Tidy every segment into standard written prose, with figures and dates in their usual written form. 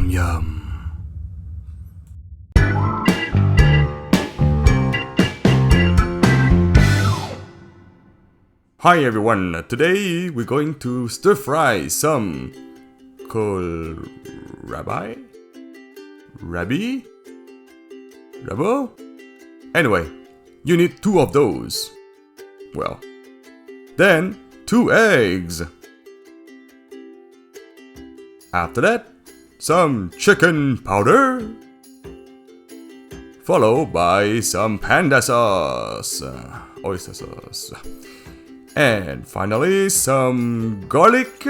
Yum yum. Hi everyone, today we're going to stir fry some kohlrabi? Rabo? Anyway, you need 2 of those. Well, then 2 eggs. After that, some chicken powder, followed by some panda sauce, oyster sauce, and finally some garlic,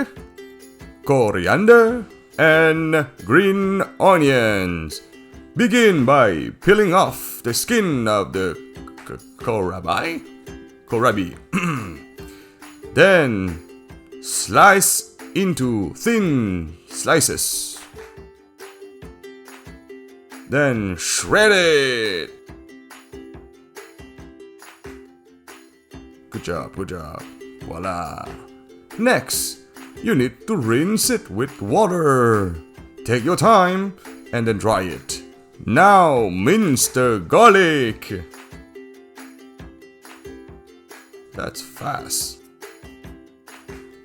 coriander, and green onions. Begin by peeling off the skin of the kohlrabi. Then slice into thin slices. Then shred it. Good job. Voila. Next, you need to rinse it with water. Take your time and then dry it. Now mince the garlic. That's fast.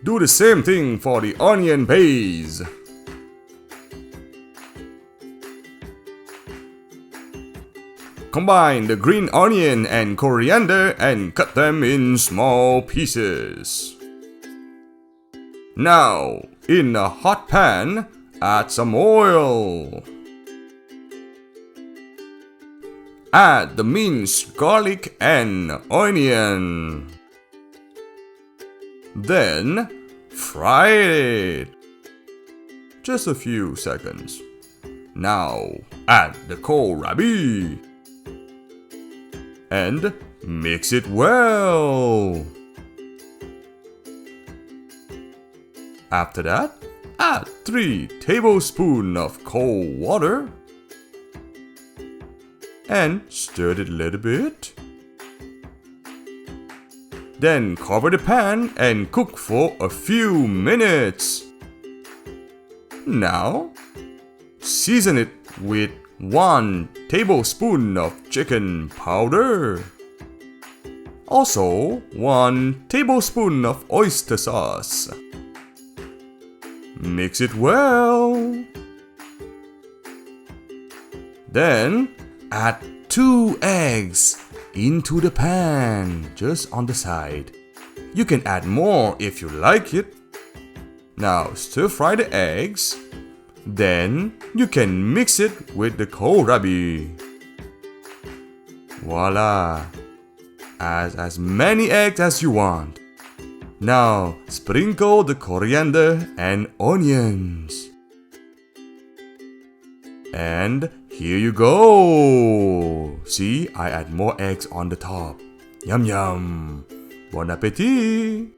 Do the same thing for the onion paste. Combine the green onion and coriander and cut them in small pieces. Now, in a hot pan, add some oil. Add the minced garlic and onion. Then, fry it. Just a few seconds. Now, add the kohlrabi. And mix it well. After that, add 3 tablespoons of cold water and stir it a little bit. Then cover the pan and cook for a few minutes. Now, season it with 1 tablespoon of chicken powder. Also, 1 tablespoon of oyster sauce. Mix it well. Then, add 2 eggs into the pan, just on the side. You can add more if you like it. Now, stir fry the eggs. Then, you can mix it with the kohlrabi. Voila! Add as many eggs as you want. Now, sprinkle the coriander and onions. And here you go! See, I add more eggs on the top. Yum yum! Bon appétit!